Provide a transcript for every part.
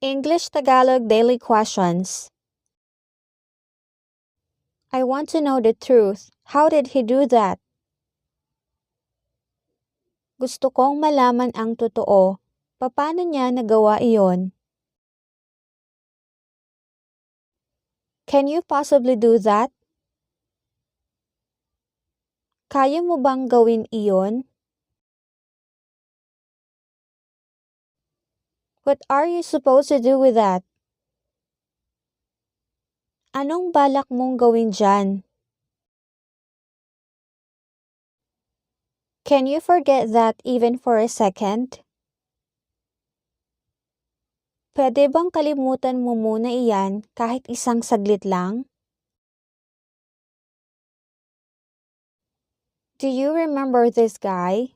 English-Tagalog Daily Questions. I want to know the truth. How did he do that? Gusto kong malaman ang totoo. Paano niya nagawa iyon? Can you possibly do that? Kaya mo bang gawin iyon? What are you supposed to do with that? Anong balak mong gawin dyan? Can you forget that even for a second? Pwede bang kalimutan mo muna iyan kahit isang saglit lang? Do you remember this guy?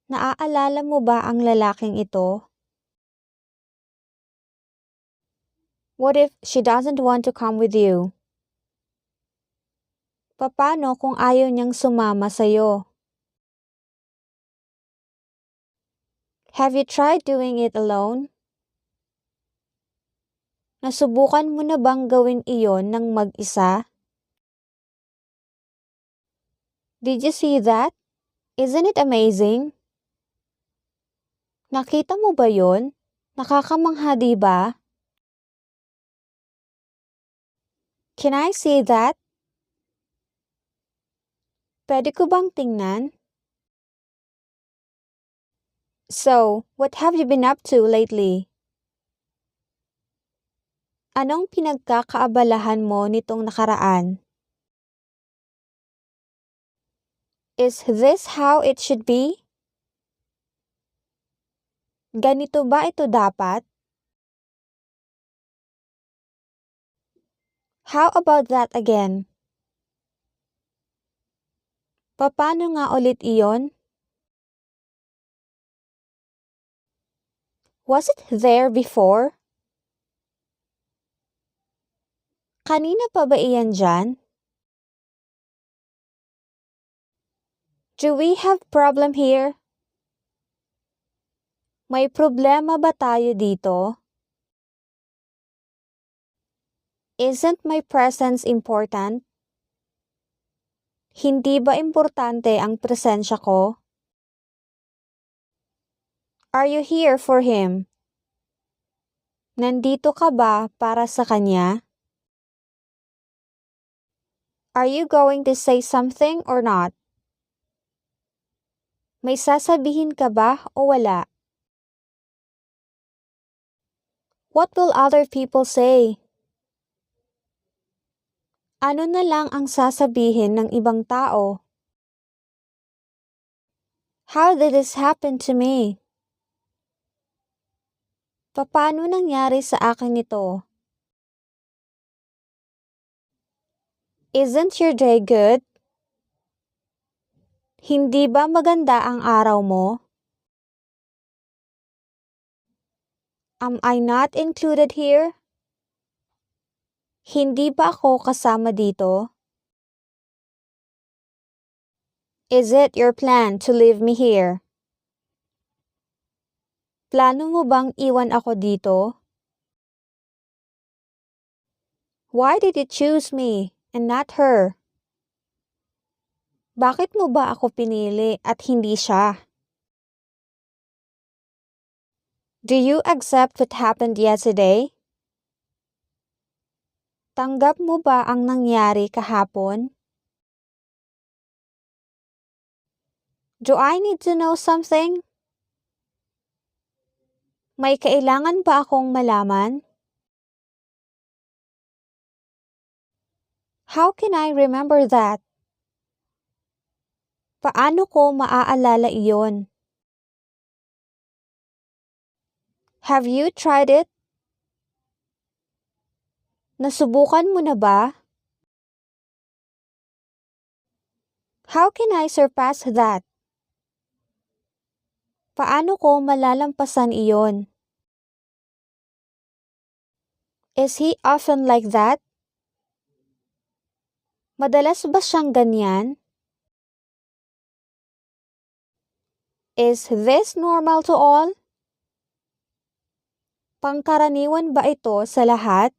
Naaalala mo ba ang lalaking ito? What if she doesn't want to come with you? Paano kung ayaw niyang sumama sa'yo? Have you tried doing it alone? Nasubukan mo na bang gawin iyon ng mag-isa? Did you see that? Isn't it amazing? Nakita mo ba yun? Nakakamangha, di ba? Can I see that? Pwede ko bang tingnan? So, what have you been up to lately? Anong pinagkakaabalahan mo nitong nakaraan? Is this how it should be? Ganito ba ito dapat? How about that again? Paano nga ulit iyon? Was it there before? Kanina pa ba iyan dyan? Do we have problem here? May problema ba tayo dito? Isn't my presence important? Hindi ba importante ang presensya ko? Are you here for him? Nandito ka ba para sa kanya? Are you going to say something or not? May sasabihin ka ba o wala? What will other people say? Ano na lang ang sasabihin ng ibang tao? How did this happen to me? Paano nangyari sa akin ito? Isn't your day good? Hindi ba maganda ang araw mo? Am I not included here? Hindi ba ako kasama dito? Is it your plan to leave me here? Plano mo bang iwan ako dito? Why did you choose me and not her? Bakit mo ba ako pinili at hindi siya? Do you accept what happened yesterday? Tanggap mo ba ang nangyari kahapon? Do I need to know something? May kailangan ba akong malaman? How can I remember that? Paano ko maaalala iyon? Have you tried it? Nasubukan mo na ba? How can I surpass that? Paano ko malalampasan iyon? Is he often like that? Madalas ba siyang ganyan? Is this normal to all? Pangkaraniwan ba ito sa lahat?